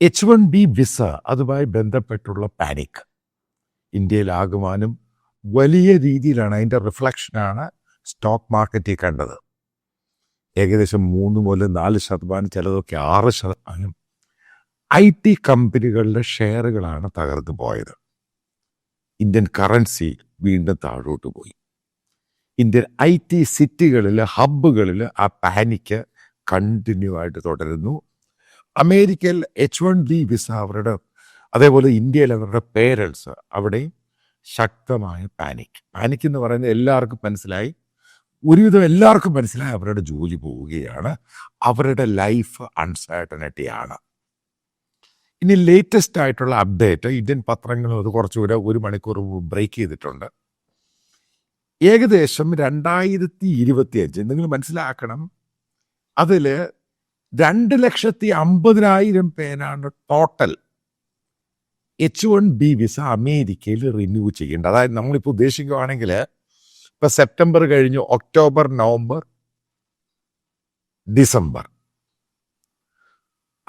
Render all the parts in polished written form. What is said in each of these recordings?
H1B visa അതുമായി ബന്ധപ്പെട്ടുള്ള panic ഇന്ത്യയിലാകുവാനും വലിയ രീതിയിലാണ് അതിൻ്റെ റിഫ്ലക്ഷനാണ് സ്റ്റോക്ക് മാർക്കറ്റിൽ കണ്ടത്. ഏകദേശം 3 മുതൽ 4%, ചിലതൊക്കെ 6%. IT കമ്പനികളുടെ ഷെയറുകളാണ് തകർന്നു പോയത്. ഇന്ത്യൻ കറൻസി വീണ്ടും താഴോട്ട് പോയി. ഇന്ത്യൻ IT സിറ്റികളിൽ, ഹബ്ബുകളിൽ ആ പാനിക്ക് കണ്ടിന്യൂ ആയിട്ട് തുടരുന്നു. അമേരിക്കയിൽ H1B വിസ അവരുടെ, അതേപോലെ ഇന്ത്യയിൽ അവരുടെ പേരൻസ്, അവിടെയും ശക്തമായ പാനിക് എന്ന് പറയുന്നത് എല്ലാവർക്കും മനസ്സിലായി. ഒരുവിധം എല്ലാവർക്കും മനസ്സിലായി അവരുടെ ജോലി പോവുകയാണ്, അവരുടെ ലൈഫ് അൺസർട്ടനിറ്റിയാണ്. ഇനി ലേറ്റസ്റ്റ് ആയിട്ടുള്ള അപ്ഡേറ്റ് ഇന്ത്യൻ പത്രങ്ങളും അത് കുറച്ചുകൂടെ 1 മണിക്കൂർ ബ്രേക്ക് ചെയ്തിട്ടുണ്ട്. ഏകദേശം 2025 നിങ്ങൾ മനസ്സിലാക്കണം, അതിൽ 2,50,000 പേരാണ് ടോട്ടൽ H1B വിസ അമേരിക്കയിൽ റിന്യൂ ചെയ്യേണ്ടത്. അതായത് നമ്മളിപ്പോൾ ഉദ്ദേശിക്കുകയാണെങ്കിൽ ഇപ്പം സെപ്റ്റംബർ കഴിഞ്ഞു, ഒക്ടോബർ, നവംബർ, ഡിസംബർ,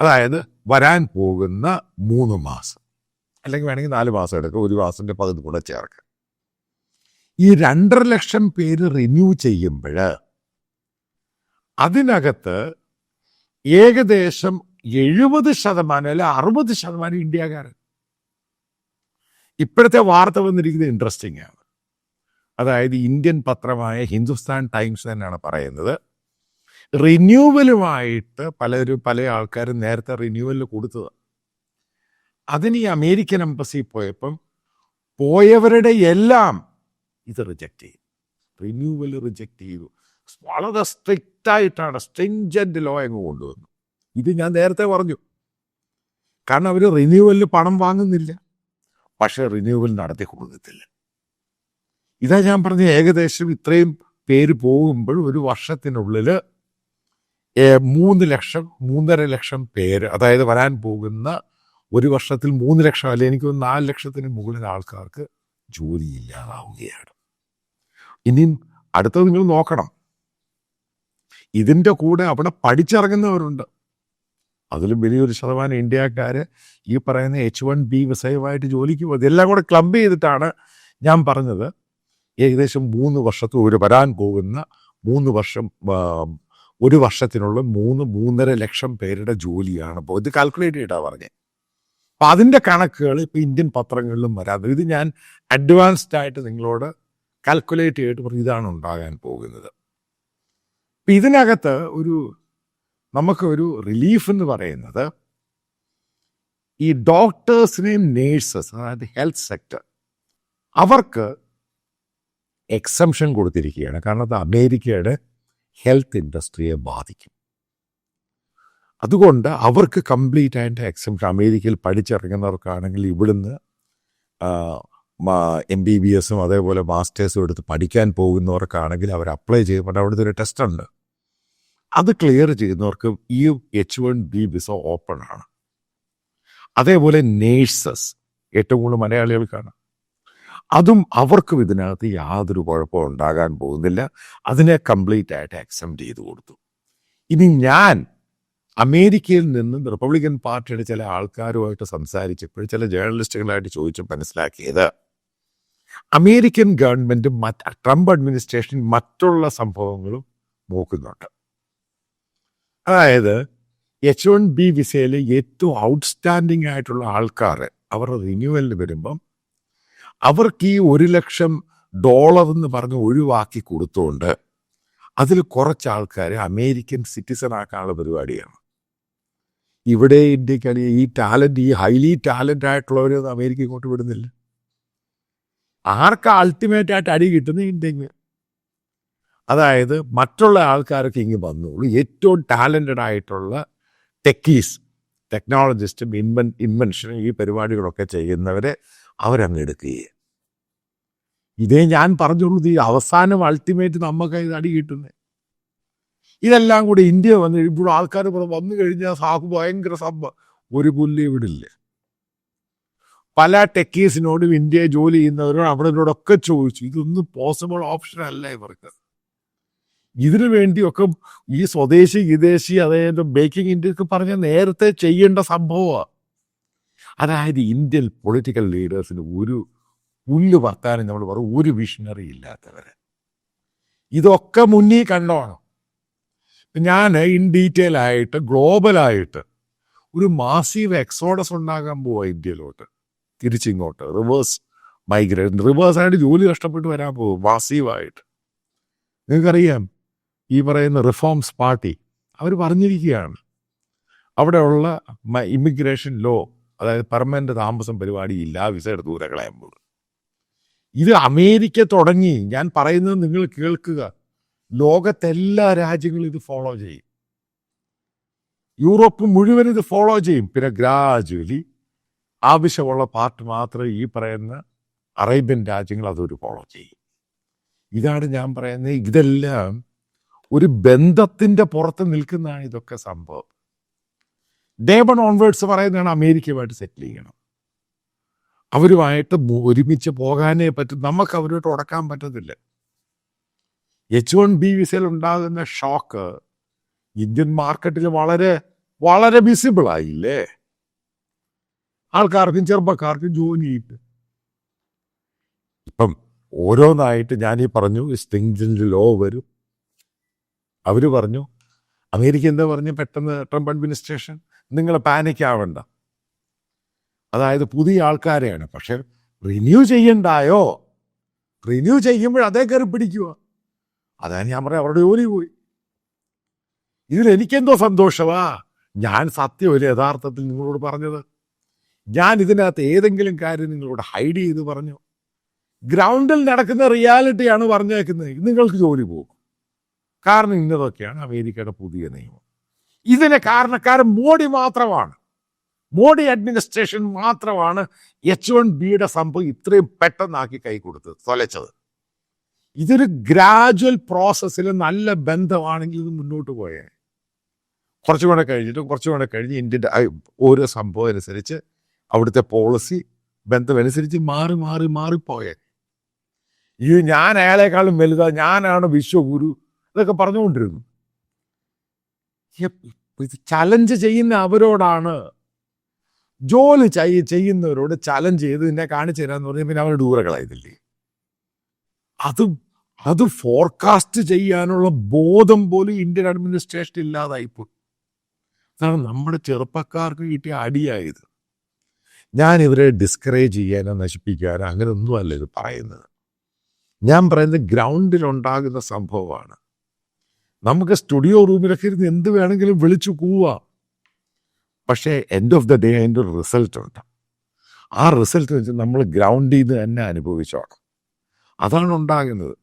അതായത് വരാൻ പോകുന്ന 3 മാസം, അല്ലെങ്കിൽ വേണമെങ്കിൽ 4 മാസം എടുക്കുക, 1 മാസത്തിൻ്റെ പകുതി കൂടെ ചേർക്കുക. ഈ 2.5 ലക്ഷം പേര് റിന്യൂ ചെയ്യുമ്പോൾ അതിനകത്ത് ഏകദേശം 70% അല്ല 60% ഇന്ത്യക്കാരൻ. ഇപ്പോഴത്തെ വാർത്ത വന്നിരിക്കുന്നത് ഇൻട്രസ്റ്റിംഗ് ആണ്. അതായത് ഇന്ത്യൻ പത്രമായ ഹിന്ദുസ്ഥാൻ ടൈംസ് തന്നെയാണ് പറയുന്നത്, റിന്യൂവലുമായിട്ട് പല ആൾക്കാരും നേരത്തെ റിന്യൂവലിൽ കൊടുത്തത്, അതിന് ഈ അമേരിക്കൻ എംബസി പോയപ്പം പോയവരുടെ എല്ലാം ഇത് റിജക്റ്റ് ചെയ്തു, റിന്യൂവൽ റിജക്റ്റ് ചെയ്തു. വളരെ സ്ട്രിക്റ്റായിട്ടാണ്, സ്ട്രിഞ്ചൻ്റ് ലോ അങ്ങ് കൊണ്ടുവന്നു. ഇത് ഞാൻ നേരത്തെ പറഞ്ഞു, കാരണം അവർ റിന്യൂവലിന് പണം വാങ്ങുന്നില്ല, പക്ഷേ റിന്യൂവൽ നടത്തി കൊടുക്കത്തില്ല. ഇതാ ഞാൻ പറഞ്ഞ, ഏകദേശം ഇത്രയും പേര് പോകുമ്പോൾ ഒരു വർഷത്തിനുള്ളിൽ 3.5 ലക്ഷം പേര്, അതായത് വരാൻ പോകുന്ന ഒരു വർഷത്തിൽ 3 ലക്ഷം, അല്ലെ എനിക്ക് 4 ലക്ഷത്തിന് മുകളിൽ ആൾക്കാർക്ക് ജോലിയില്ലാതാവുകയാണ്. ഇനിയും അടുത്തത് നിങ്ങൾ നോക്കണം, ഇതിൻ്റെ കൂടെ അവിടെ പഠിച്ചിറങ്ങുന്നവരുണ്ട്, അതിലും വലിയൊരു ശതമാനം ഇന്ത്യക്കാർ ഈ പറയുന്ന H1B വിസയുമായിട്ട് ജോലിക്ക് പോകുന്നത്. ഇതെല്ലാം കൂടെ ക്ലബ് ചെയ്തിട്ടാണ് ഞാൻ പറഞ്ഞത്, ഏകദേശം 3 വർഷത്തിൽ വരാൻ പോകുന്ന 3 വർഷം, ഒരു വർഷത്തിനുള്ള 3-3.5 ലക്ഷം പേരുടെ ജോലിയാണ്. അപ്പോൾ ഇത് കാൽക്കുലേറ്റ് ചെയ്തിട്ടാണ് പറഞ്ഞത്. അപ്പം അതിൻ്റെ കണക്കുകൾ ഇപ്പോൾ ഇന്ത്യൻ പത്രങ്ങളിലും വരാതെ, ഇത് ഞാൻ അഡ്വാൻസ്ഡ് ആയിട്ട് നിങ്ങളോട് കാൽക്കുലേറ്റ് ചെയ്തിട്ട് പറഞ്ഞു ഇതാണ് ഉണ്ടാകാൻ പോകുന്നത്. അപ്പം ഇതിനകത്ത് നമുക്കൊരു റിലീഫ് എന്ന് പറയുന്നത്, ഈ ഡോക്ടേഴ്സിനെയും നേഴ്സസ്, അതായത് ഹെൽത്ത് സെക്ടർ, അവർക്ക് എക്സംഷൻ കൊടുത്തിരിക്കുകയാണ്. കാരണം അത് അമേരിക്കയുടെ ഹെൽത്ത് ഇൻഡസ്ട്രിയെ ബാധിക്കും. അതുകൊണ്ട് അവർക്ക് കംപ്ലീറ്റ് ആയിട്ട് എക്സംഷൻ, അമേരിക്കയിൽ പഠിച്ചിറങ്ങുന്നവർക്കാണെങ്കിൽ ഇവിടുന്ന് MBBSും അതേപോലെ മാസ്റ്റേഴ്സും എടുത്ത് പഠിക്കാൻ പോകുന്നവർക്കാണെങ്കിൽ അവർ അപ്ലൈ ചെയ്യുമ്പോൾ അവിടുത്തെ ഒരു ടെസ്റ്റ് ഉണ്ട്, അത് ക്ലിയർ ചെയ്യുന്നവർക്ക് ഈ H1B വിസ ഓപ്പൺ ആണ്. അതേപോലെ നേഴ്സസ്, ഏറ്റവും കൂടുതൽ മലയാളികൾക്കാണ്, അതും അവർക്കും ഇതിനകത്ത് യാതൊരു കുഴപ്പവും ഉണ്ടാകാൻ പോകുന്നില്ല. അതിനെ കംപ്ലീറ്റ് ആയിട്ട് അക്സെപ്റ്റ് ചെയ്ത് കൊടുത്തു. ഇനി ഞാൻ അമേരിക്കയിൽ നിന്നും റിപ്പബ്ലിക്കൻ പാർട്ടിയുടെ ചില ആൾക്കാരുമായിട്ട് സംസാരിച്ചപ്പോൾ, ചില ജേർണലിസ്റ്റുകളായിട്ട് ചോദിച്ച് മനസ്സിലാക്കിയത്, അമേരിക്കൻ ഗവൺമെൻറ് ട്രംപ് അഡ്മിനിസ്ട്രേഷൻ മറ്റുള്ള സംഭവങ്ങളും നോക്കുന്നുണ്ട്. അതായത് H1B വിസയിൽ ഏറ്റവും ഔട്ട്സ്റ്റാൻഡിങ് ആയിട്ടുള്ള ആൾക്കാർ അവർ റിന്യൂവലിന് വരുമ്പം അവർക്ക് ഈ $1 ലക്ഷം എന്ന് പറഞ്ഞ് ഒഴിവാക്കി കൊടുത്തുകൊണ്ട് അതിൽ കുറച്ച് ആൾക്കാർ അമേരിക്കൻ സിറ്റിസൺ ആക്കാനുള്ള പരിപാടിയാണ്. ഇവിടെ ഇന്ത്യക്കാണ് ഈ ഹൈലി ടാലൻ്റ് ആയിട്ടുള്ളവരൊന്നും അമേരിക്ക ഇങ്ങോട്ട് വിടുന്നില്ല. ആർക്ക് അൾട്ടിമേറ്റ് ആയിട്ട് അടി കിട്ടുന്നത് ഇന്ത്യക്ക്. അതായത് മറ്റുള്ള ആൾക്കാരൊക്കെ ഇങ്ങ് വന്നോളൂ, ഏറ്റവും ടാലൻറ്റഡ് ആയിട്ടുള്ള ടെക്കീസ്, ടെക്നോളജിസ്റ്റും ഇൻവെൻഷനും ഈ പരിപാടികളൊക്കെ ചെയ്യുന്നവരെ അവരങ്ങ് എടുക്കുകയും. ഇതേ ഞാൻ പറഞ്ഞോളൂ, ഈ അവസാനം അൾട്ടിമേറ്റ് നമുക്ക് ഇത് അടി കിട്ടുന്നത്. ഇതെല്ലാം കൂടി ഇന്ത്യ വന്ന് ഇപ്പോൾ ആൾക്കാർ വന്നു കഴിഞ്ഞാൽ ഭയങ്കര ഒരു പുല്ല് വിടില്ല. പല ടെക്കീസിനോടും ഇന്ത്യയെ ജോലി ചെയ്യുന്നവരോട് അവിടെയോടൊക്കെ ചോദിച്ചു, ഇതൊന്നും പോസിബിൾ ഓപ്ഷൻ അല്ല ഇവർക്ക്. ഇതിനു വേണ്ടിയൊക്കെ ഈ സ്വദേശി വിദേശി, അതായത് ബേക്കിംഗ് ഇന്ത്യക്ക് പറഞ്ഞ നേരത്തെ ചെയ്യേണ്ട സംഭവമാണ്. അതായത് ഇന്ത്യൻ പൊളിറ്റിക്കൽ ലീഡേഴ്സിന് ഒരു പുല്ല് വർത്താനം നമ്മൾ പറയും, ഒരു വിഷണറി ഇല്ലാത്തവര്. ഇതൊക്കെ മുന്നിൽ കണ്ടോണം. ഞാൻ ഇൻ ഡീറ്റെയിൽ ആയിട്ട് ഗ്ലോബലായിട്ട് ഒരു മാസീവ് എക്സോഡസ് ഉണ്ടാകാൻ പോവാ ഇന്ത്യയിലോട്ട്, തിരിച്ചിങ്ങോട്ട് റിവേഴ്സ് മൈഗ്രേഷൻ, റിവേഴ്സായിട്ട് ജോലി കഷ്ടപ്പെട്ട് വരാൻ പോകും മാസീവായിട്ട്. നിങ്ങൾക്കറിയാം, ഈ പറയുന്ന റിഫോംസ് പാർട്ടി അവർ പറഞ്ഞിരിക്കുകയാണ് അവിടെയുള്ള ഇമിഗ്രേഷൻ ലോ, അതായത് പെർമനന്റ് താമസം പരിപാടി ഇല്ല, വിസ എടുത്ത് ദൂരെ കളയുമ്പോൾ. ഇത് അമേരിക്ക തുടങ്ങി. ഞാൻ പറയുന്നത് നിങ്ങൾ കേൾക്കുക, ലോകത്തെല്ലാ രാജ്യങ്ങളും ഇത് ഫോളോ ചെയ്യും, യൂറോപ്പ് മുഴുവൻ ഇത് ഫോളോ ചെയ്യും. പിന്നെ ഗ്രാജുവലി ആവശ്യമുള്ള പാർട്ട് മാത്രമേ ഈ പറയുന്ന അറേബ്യൻ രാജ്യങ്ങൾ അതൊരു ഫോളോ ചെയ്യും. ഇതാണ് ഞാൻ പറയുന്നത്. ഇതെല്ലാം ഒരു ബന്ധത്തിന്റെ പുറത്ത് നിൽക്കുന്നതാണ് ഇതൊക്കെ സംഭവം. ഡേ വൺ ഓൺവേർഡ്സ് പറയുന്നതാണ് അമേരിക്കയുമായിട്ട് സെറ്റിൽ ചെയ്യണം, അവരുമായിട്ട് ഒരുമിച്ച് പോകാനേ പറ്റും. നമുക്ക് അവരോട്ട് ഉടക്കാൻ പറ്റത്തില്ല. H1B വിസയിൽ ഉണ്ടാകുന്ന ഷോക്ക് ഇന്ത്യൻ മാർക്കറ്റിൽ വളരെ വളരെ വിസിബിൾ ആയില്ലേ. ആൾക്കാർക്കും ചെറുപ്പക്കാർക്കും ജോലിയിട്ട് ഇപ്പം ഓരോന്നായിട്ട് ഞാനീ പറഞ്ഞു, സ്റ്റിങ്ജന്റ് ലോ വരും. അവർ പറഞ്ഞു, അമേരിക്ക എന്താ പറഞ്ഞു, പെട്ടെന്ന് ട്രംപ് അഡ്മിനിസ്ട്രേഷൻ നിങ്ങൾ പാനിക് ആവണ്ട, അതായത് പുതിയ ആൾക്കാരെയാണ്, പക്ഷെ റിന്യൂ ചെയ്യണ്ടായോ, റിന്യൂ ചെയ്യുമ്പോൾ അതേ കയറി പിടിക്കുക. അതാണ് ഞാൻ പറയാം, അവരുടെ ജോലി പോയി. ഇതിലെനിക്കെന്തോ സന്തോഷമാ. ഞാൻ സത്യമല്ല യഥാർത്ഥത്തിൽ നിങ്ങളോട് പറഞ്ഞത്. ഞാൻ ഇതിനകത്ത് ഏതെങ്കിലും കാര്യം നിങ്ങളോട് ഹൈഡ് ചെയ്ത് പറഞ്ഞു? ഗ്രൗണ്ടിൽ നടക്കുന്ന റിയാലിറ്റിയാണ് പറഞ്ഞേക്കുന്നത്. നിങ്ങൾക്ക് ജോലി പോകും, കാരണം ഇന്നതൊക്കെയാണ് അമേരിക്കയുടെ പുതിയ നിയമം. ഇതിന് കാരണക്കാരൻ മോഡി മാത്രമാണ്, മോഡി അഡ്മിനിസ്ട്രേഷൻ മാത്രമാണ് H1Bയുടെ സംഭവം ഇത്രയും പെട്ടെന്നാക്കി കൈ കൊടുത്തത്, തൊലച്ചത്. ഇതൊരു ഗ്രാജുവൽ പ്രോസസ്സിൽ നല്ല ബന്ധമാണെങ്കിൽ ഇത് മുന്നോട്ട് പോയേ. കുറച്ചുകൂടെ കഴിഞ്ഞ് ഇന്ത്യൻ്റെ ഓരോ സംഭവം അനുസരിച്ച് അവിടുത്തെ പോളിസി ബന്ധമനുസരിച്ച് മാറിപ്പോയേ. ഈ ഞാൻ അയാളെക്കാളും വലുതാ, ഞാനാണ് വിശ്വഗുരു, ഇതൊക്കെ പറഞ്ഞുകൊണ്ടിരുന്നു. ഇത് ചലഞ്ച് ചെയ്യുന്ന അവരോടാണ്. ജോലി ചെയ്യുന്നവരോട് ചലഞ്ച് ചെയ്ത് നിന്നെ കാണിച്ചു തരാന്ന് പറഞ്ഞാൽ പിന്നെ അവർ ദൂരകളായതില്ലേ. അത് ഫോർകാസ്റ്റ് ചെയ്യാനുള്ള ബോധം പോലും ഇന്ത്യൻ അഡ്മിനിസ്ട്രേഷൻ ഇല്ലാതായിപ്പോയി. അതാണ് നമ്മുടെ ചെറുപ്പക്കാർക്ക് കിട്ടിയ അടിയായത്. ഞാൻ ഇവരെ ഡിസ്കറേജ് ചെയ്യാനോ നശിപ്പിക്കാനോ അങ്ങനെ ഒന്നുമല്ല ഇത് പറയുന്നത്. ഞാൻ പറയുന്നത് ഗ്രൗണ്ടിലുണ്ടാകുന്ന സംഭവമാണ്. നമുക്ക് സ്റ്റുഡിയോ റൂമിലൊക്കെ ഇരുന്ന് എന്ത് വേണമെങ്കിലും വിളിച്ചു കൂവാം, പക്ഷേ എൻഡ് ഓഫ് ദ ഡേ അതിൻ്റെ ഒരു റിസൾട്ട് ഉണ്ട്. ആ റിസൾട്ട് വെച്ച് നമ്മൾ ഗ്രൗണ്ടിൽ നിന്ന് തന്നെ അനുഭവിച്ചോണം. അതാണ് ഉണ്ടാകുന്നത്.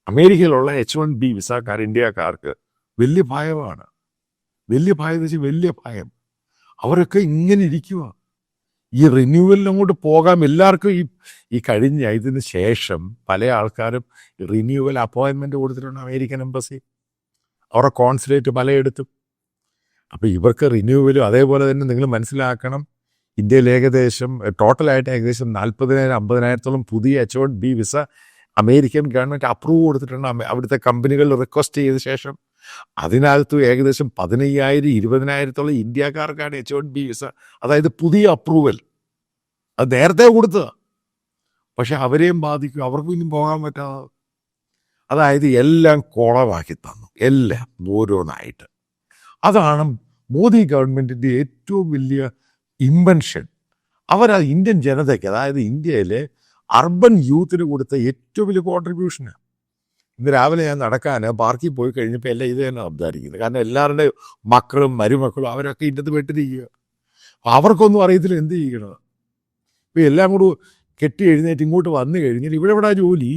അമേരിക്കയിലുള്ള H1B വിസക്കാർ ഇന്ത്യക്കാർക്ക് വലിയ ഭയമാണ്. വലിയ ഭയം. അവരൊക്കെ ഇങ്ങനെ ഇരിക്കുക. ഈ റിന്യൂവലിന് അങ്ങോട്ട് പോകാം എല്ലാവർക്കും. ഈ കഴിഞ്ഞ ഇതിന് ശേഷം പല ആൾക്കാരും റിന്യൂവൽ അപ്പോയിൻമെൻറ്റ് കൊടുത്തിട്ടുണ്ട് അമേരിക്കൻ എംബസി, അവരുടെ കോൺസുലേറ്റ് പലയിടത്തും. അപ്പോൾ ഇവർക്ക് റിന്യൂവലും അതേപോലെ തന്നെ നിങ്ങൾ മനസ്സിലാക്കണം, ഇന്ത്യയിൽ ഏകദേശം ടോട്ടലായിട്ട് ഏകദേശം 40,000-50,000 പുതിയ H1B visa American government approve കൊടുത്തിട്ടുണ്ട് അവിടുത്തെ കമ്പനികൾ റിക്വസ്റ്റ് ചെയ്ത ശേഷം. അതിനകത്ത് ഏകദേശം 15,000-20,000 ഇന്ത്യക്കാർക്കാണ് H1B വിസ, അതായത് പുതിയ അപ്രൂവൽ. അത് നേരത്തെ കൊടുത്തതാണ്, പക്ഷെ അവരെയും ബാധിക്കും, അവർക്കും ഇനിയും പോകാൻ പറ്റാതെ. അതായത് എല്ലാം കുളമാക്കി തന്നു, എല്ലാം ഓരോന്നായിട്ട്. അതാണ് മോദി ഗവൺമെൻറ്റിൻ്റെ ഏറ്റവും വലിയ ഇൻവെൻഷൻ. അവരത് ഇന്ത്യൻ ജനതയ്ക്ക്, അതായത് ഇന്ത്യയിലെ അർബൻ യൂത്തിന് കൊടുത്ത ഏറ്റവും വലിയ കോൺട്രിബ്യൂഷനാണ്. ഇന്ന് രാവിലെ ഞാൻ നടക്കാൻ പാർക്കിൽ പോയി കഴിഞ്ഞപ്പോൾ എല്ലാം ഇത് തന്നെ സംസാരിക്കുന്നത്. കാരണം എല്ലാവരുടെയും മക്കളും മരുമക്കളും അവരൊക്കെ ഇന്നത് പെട്ടിരിക്കുക. അവർക്കൊന്നും അറിയത്തില്ല എന്ത് ചെയ്യണം. ഇപ്പോൾ എല്ലാം കൂടി കെട്ടി എഴുന്നേറ്റ് ഇങ്ങോട്ട് വന്നു കഴിഞ്ഞാൽ ഇവിടെ ജോലി.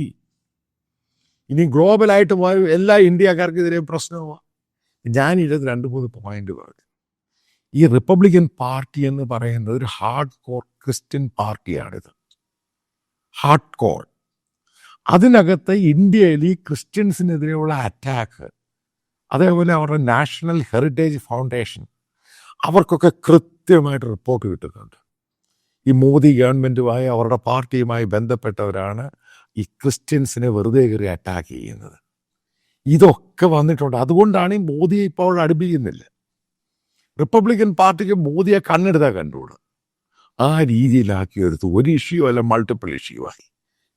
ഇനി ഗ്ലോബലായിട്ട് പോയ എല്ലാ ഇന്ത്യക്കാർക്കെതിരെ പ്രശ്നമാണ്. ഞാനിത് 2-3 പോയിന്റ് പറഞ്ഞു. ഈ റിപ്പബ്ലിക്കൻ പാർട്ടി എന്ന് പറയുന്നത് ഒരു ഹാർഡ് കോർ ക്രിസ്ത്യൻ പാർട്ടിയാണിത്, ഹാർഡ് കോർ. അതിനകത്ത് ഇന്ത്യയിൽ ഈ ക്രിസ്ത്യൻസിനെതിരെയുള്ള അറ്റാക്ക്, അതേപോലെ അവരുടെ നാഷണൽ ഹെറിറ്റേജ് ഫൗണ്ടേഷൻ, അവർക്കൊക്കെ കൃത്യമായിട്ട് റിപ്പോർട്ട് കിട്ടുന്നുണ്ട്. ഈ മോദി ഗവൺമെൻറ്റുമായി അവരുടെ പാർട്ടിയുമായി ബന്ധപ്പെട്ടവരാണ് ഈ ക്രിസ്ത്യൻസിനെ വെറുതെ കയറി അറ്റാക്ക് ചെയ്യുന്നത്. ഇതൊക്കെ വന്നിട്ടുണ്ട്. അതുകൊണ്ടാണ് ഈ മോദിയെ ഇപ്പോൾ അടുപ്പിക്കുന്നില്ല. റിപ്പബ്ലിക്കൻ പാർട്ടിക്ക് മോദിയെ കണ്ണെടുത്താൽ കണ്ടുകൂടും. ആ രീതിയിലാക്കിയെടുത്ത് ഒരു ഇഷ്യൂ അല്ല, മൾട്ടിപ്പിൾ ഇഷ്യൂ ആയി.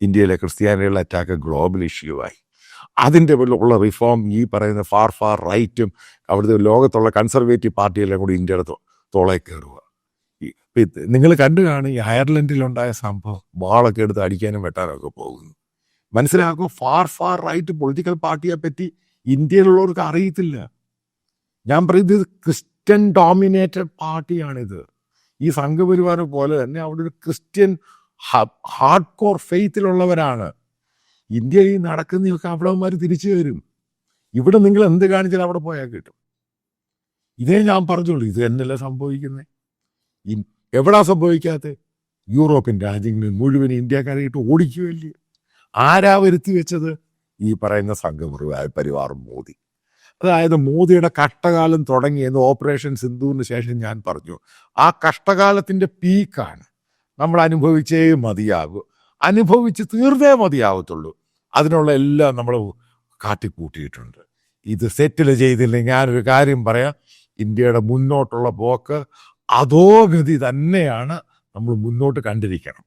ഇന്ത്യയിലെ ക്രിസ്ത്യാനികളുടെ അറ്റാക്ക് ഗ്ലോബൽ ഇഷ്യൂ ആയി. അതിൻ്റെ ഉള്ള റിഫോം ഈ പറയുന്ന ഫാർ റൈറ്റും അവിടുത്തെ ലോകത്തുള്ള കൺസർവേറ്റീവ് പാർട്ടിയെല്ലാം കൂടി ഇന്ത്യയുടെ തോളെ കയറുക. നിങ്ങൾ കണ്ടു കാണും ഈ അയർലൻഡിലുണ്ടായ സംഭവം, വാളൊക്കെ എടുത്ത് അടിക്കാനും വെട്ടാനൊക്കെ പോകുന്നു. മനസ്സിലാക്കും, ഫാർ റൈറ്റ് പൊളിറ്റിക്കൽ പാർട്ടിയെ പറ്റി ഇന്ത്യയിലുള്ളവർക്ക് അറിയത്തില്ല. ഞാൻ പറയുന്നത് ക്രിസ്ത്യൻ ഡോമിനേറ്റഡ് പാർട്ടിയാണിത്. ഈ സംഘപരിവാർ പോലെ തന്നെ അവിടെ ഒരു ക്രിസ്ത്യൻ ഹാർഡ് കോർ ഫെയ്ത്തിലുള്ളവരാണ്. ഇന്ത്യയിൽ നടക്കുന്നതൊക്കെ അവിടെമാർ തിരിച്ചു വരും. ഇവിടെ നിങ്ങൾ എന്ത് കാണിച്ചാലും അവിടെ പോയാൽ കിട്ടും. ഇതേ ഞാൻ പറഞ്ഞോളൂ, ഇത് തന്നെയല്ല സംഭവിക്കുന്നത്. എവിടാ സംഭവിക്കാത്തത്? യൂറോപ്യൻ രാജ്യങ്ങളിൽ മുഴുവൻ ഇന്ത്യക്കാരെ ഇട്ട് ഓടിക്കുകയല്ലേ. ആരാ വരുത്തി വെച്ചത്? ഈ പറയുന്ന സംഘപരിവാർ മോദി. അതായത് മോദിയുടെ കഷ്ടകാലം തുടങ്ങിയെന്ന് ഓപ്പറേഷൻ സിന്ദൂറിന് ശേഷം ഞാൻ പറഞ്ഞു. ആ കഷ്ടകാലത്തിൻ്റെ പീക്കാണ്. നമ്മൾ അനുഭവിച്ചേ മതിയാകൂ, അനുഭവിച്ച് തീർന്നേ മതിയാവത്തുള്ളൂ. അതിനുള്ള എല്ലാം നമ്മൾ കാട്ടിക്കൂട്ടിയിട്ടുണ്ട്. ഇത് സെറ്റിൽ ചെയ്തില്ലെങ്കിൽ ഞാനൊരു കാര്യം പറയാം, ഇന്ത്യയുടെ മുന്നോട്ടുള്ള പോക്ക് അധോഗതി തന്നെയാണ് നമ്മൾ മുന്നോട്ട് കണ്ടിരിക്കണം.